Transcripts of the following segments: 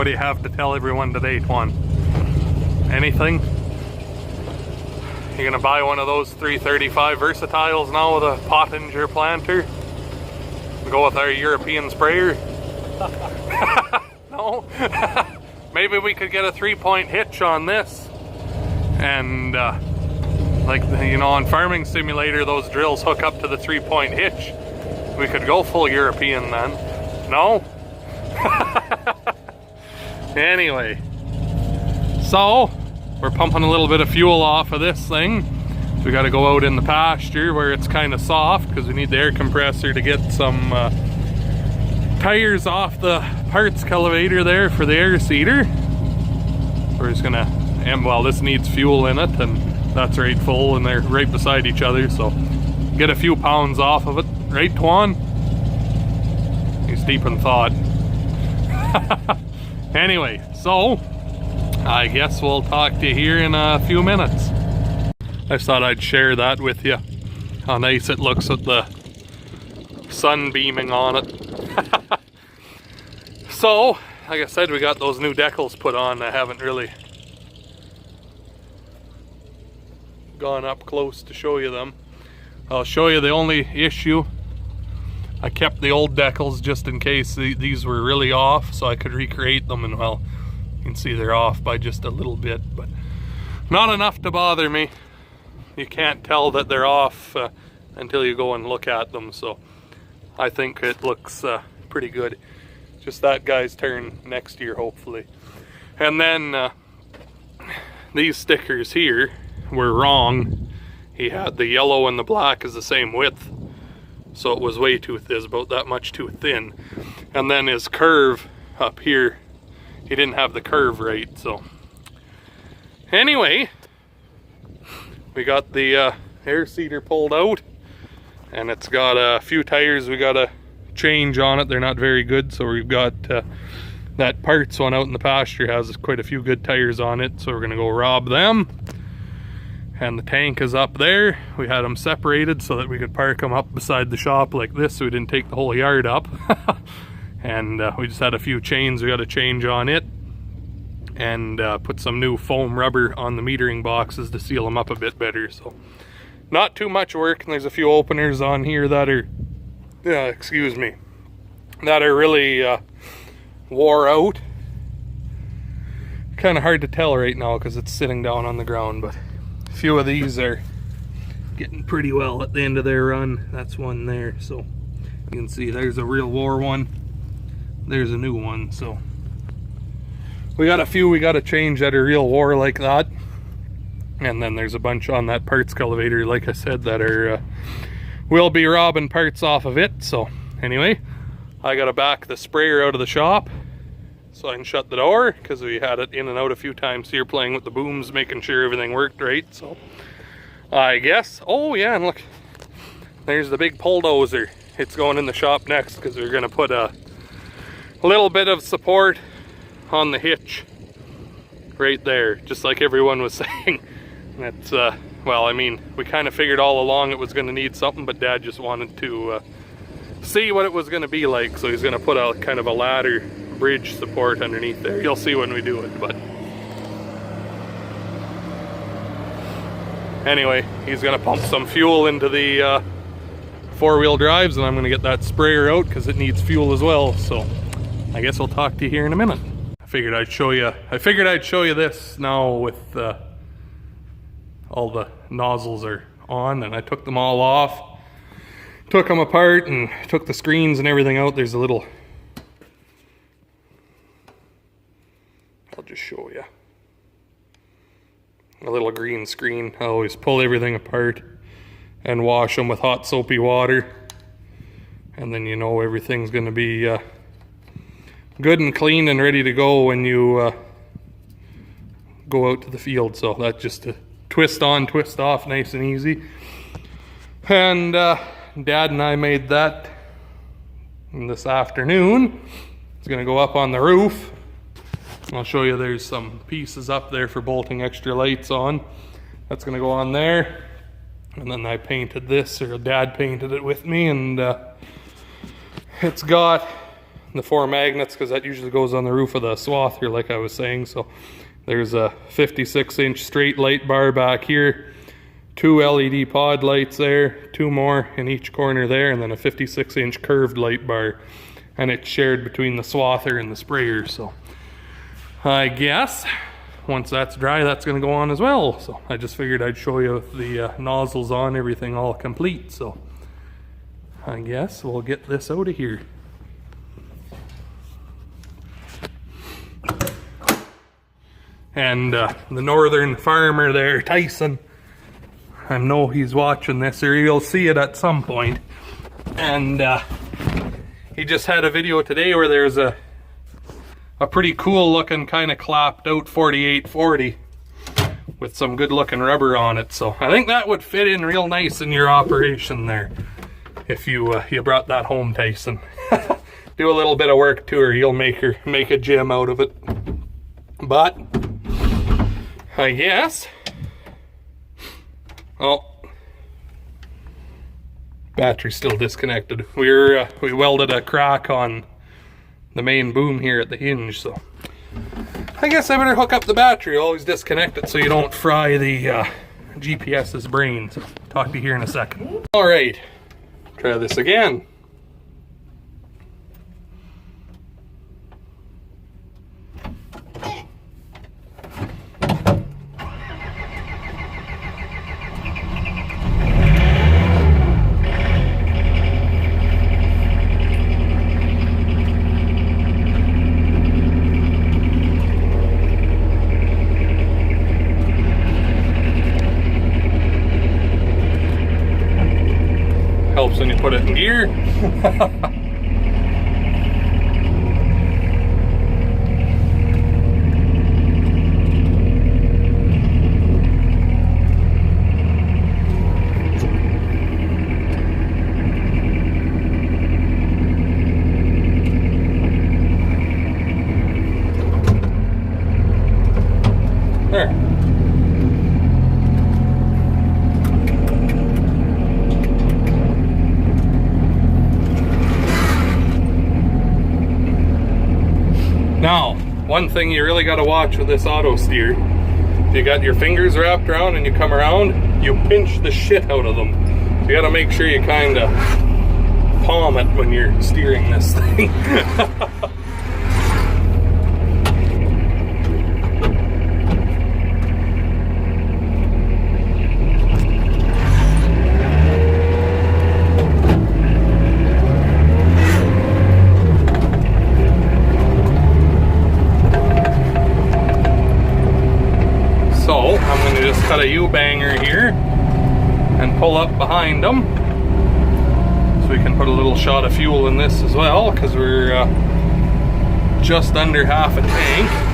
do you have to tell everyone today, Twan? Anything? You gonna buy one of those 335 versatiles now with a Pottinger planter? Go with our European sprayer? No? Maybe we could get a 3-point hitch on this. And like, you know, on Farming Simulator, those drills hook up to the 3-point hitch. We could go full European then. No? Anyway, so we're pumping a little bit of fuel off of this thing. We got to go out in the pasture where it's kind of soft because we need the air compressor to get some tires off the parts cultivator there for the air seeder. We're just gonna, and well, this needs fuel in it, and that's right full, and they're right beside each other, so get a few pounds off of it, right, Twan? He's deep in thought. Anyway, so I guess we'll talk to you here in a few minutes. I thought I'd share that with you, how nice it looks with the sun beaming on it. So, like I said, we got those new decals put on. I haven't really gone up close to show you them. I'll show you the only issue. I kept the old decals just in case these were really off, so I could recreate them, and well, you can see they're off by just a little bit, but not enough to bother me. You can't tell that they're off until you go and look at them, so I think it looks pretty good. Just that guy's turn next year, hopefully. And then these stickers here were wrong. He had the yellow and the black is the same width, so it was way too thin, it was about that much too thin. And then his curve up here, he didn't have the curve right, so anyway, we got the air seeder pulled out, and it's got a few tires we gotta change on it. They're not very good, so we've got that parts one out in the pasture has quite a few good tires on it, so we're gonna go rob them. And the tank is up there. We had them separated so that we could park them up beside the shop like this, so we didn't take the whole yard up. And we just had a few chains we got to change on it, and put some new foam rubber on the metering boxes to seal them up a bit better. So not too much work, and there's a few openers on here that are excuse me, that are really wore out. Kind of hard to tell right now because it's sitting down on the ground, but a few of these are getting pretty well at the end of their run. That's one there, so you can see there's a real wore one, there's a new one. So we got a few we got to change that are real wore like that, and then there's a bunch on that parts cultivator, like I said, that are we'll be robbing parts off of it. So anyway, I gotta back the sprayer out of the shop so I can shut the door, because we had it in and out a few times here playing with the booms, making sure everything worked right. So I guess, oh yeah, and look, there's the big bulldozer. It's going in the shop next because we're gonna put a little bit of support on the hitch right there, just like everyone was saying. That's well, I mean, we kind of figured all along it was going to need something, but Dad just wanted to see what it was going to be like, so he's going to put a kind of a ladder bridge support underneath there. You'll see when we do it, but anyway, he's going to pump some fuel into the four-wheel drives, and I'm going to get that sprayer out because it needs fuel as well. So I guess I'll talk to you here in a minute. I figured I'd show you this now with all the nozzles are on, and I took them all off, took them apart and took the screens and everything out. There's a little, I'll just show you, a little green screen. I always pull everything apart and wash them with hot soapy water, and then you know everything's going to be good and clean and ready to go when you go out to the field. So that's just a twist on, twist off, nice and easy. And Dad and I made that this afternoon. It's gonna go up on the roof. I'll show you, there's some pieces up there for bolting extra lights on. That's gonna go on there. And then I painted this, or Dad painted it with me, and it's got the 4 magnets, because that usually goes on the roof of the swather like I was saying. So there's a 56-inch straight light bar back here, 2 LED pod lights there, 2 more in each corner there, and then a 56-inch curved light bar, and it's shared between the swather and the sprayer. So I guess once that's dry, that's going to go on as well. So I just figured I'd show you the nozzles on, everything all complete. So I guess we'll get this out of here. And the northern farmer there, Tyson, I know he's watching this, or you'll see it at some point. And he just had a video today where there's a pretty cool looking kind of clapped out 4840 with some good looking rubber on it. So I think that would fit in real nice in your operation there if you brought that home, Tyson. Do a little bit of work to her, you'll make a gym out of it. But I guess, oh, battery's still disconnected. We welded a crack on the main boom here at the hinge, so I guess I better hook up the battery. Always disconnect it so you don't fry the GPS's brain. So talk to you here in a second. All right, try this again. Helps when you put it in gear. There. Now, one thing you really got to watch with this auto steer, if you got your fingers wrapped around and you come around, you pinch the shit out of them. So you got to make sure you kind of palm it when you're steering this thing. Cut a U-banger here and pull up behind them so we can put a little shot of fuel in this as well, because we're just under half a tank.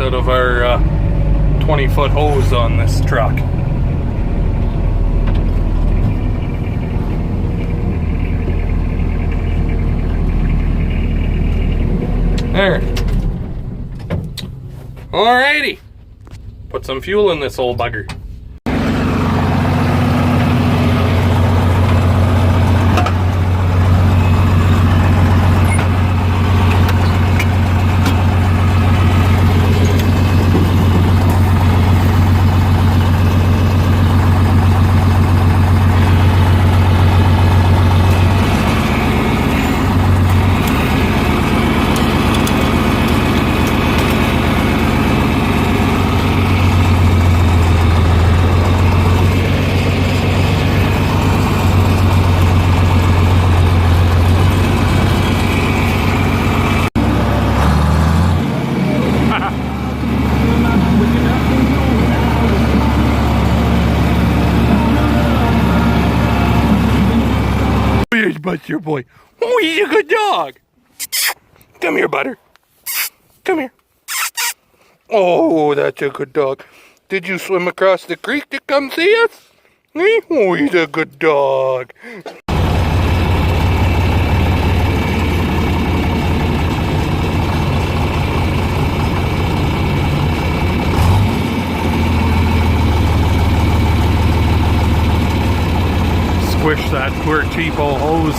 Out of our 20-foot hose on this truck. There. Alrighty. Put some fuel in this old bugger. But your boy, oh, he's a good dog. Come here, Butter. Come here. Oh, that's a good dog. Did you swim across the creek to come see us? Oh, he's a good dog. Squish that poor cheapo hose.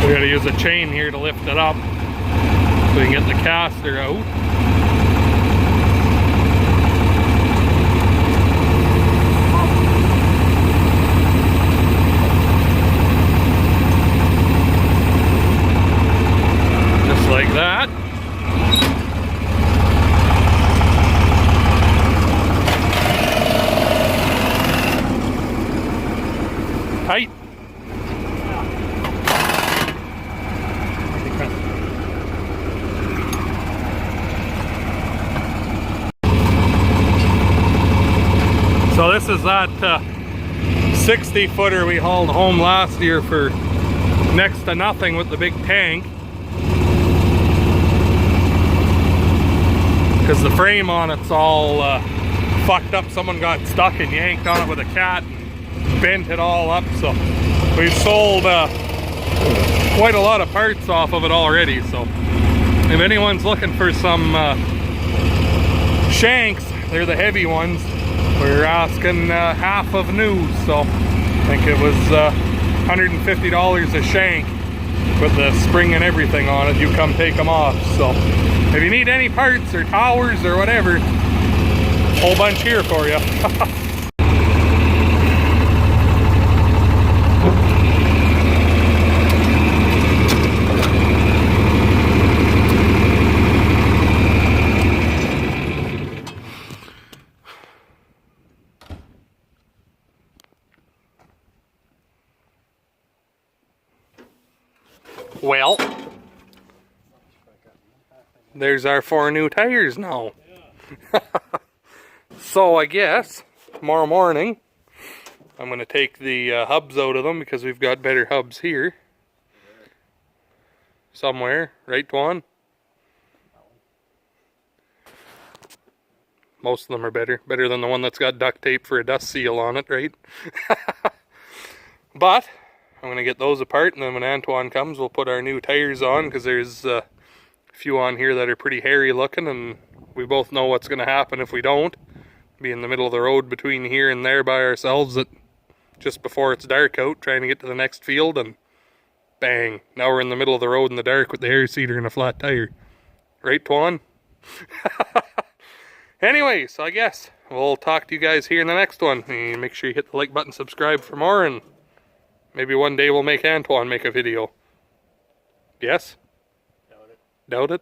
We gotta use a chain here to lift it up so we can get the caster out. Just like that. Tight. So this is that 60 footer we hauled home last year for next to nothing with the big tank. Because the frame on it's all fucked up. Someone got stuck and yanked on it with a cat and bent it all up. So we've sold quite a lot of parts off of it already. So if anyone's looking for some shanks, they're the heavy ones. We're asking half of new, so I think it was $150 a shank with the spring and everything on it. You come take them off. So if you need any parts or towers or whatever, whole bunch here for you. Well, there's our 4 new tires now. So I guess tomorrow morning I'm going to take the hubs out of them because we've got better hubs here. Somewhere, right, Tuan? Most of them are better. Better than the one that's got duct tape for a dust seal on it, right? But I'm going to get those apart, and then when Antoine comes, we'll put our new tires on, because there's a few on here that are pretty hairy looking, and we both know what's going to happen if we don't. Be in the middle of the road between here and there by ourselves at just before it's dark out, trying to get to the next field, and bang, now we're in the middle of the road in the dark with the air seeder and a flat tire. Right, Tuan? Anyway, so I guess we'll talk to you guys here in the next one. And make sure you hit the like button, subscribe for more, and maybe one day we'll make Antoine make a video. Yes? Doubt it. Doubt it?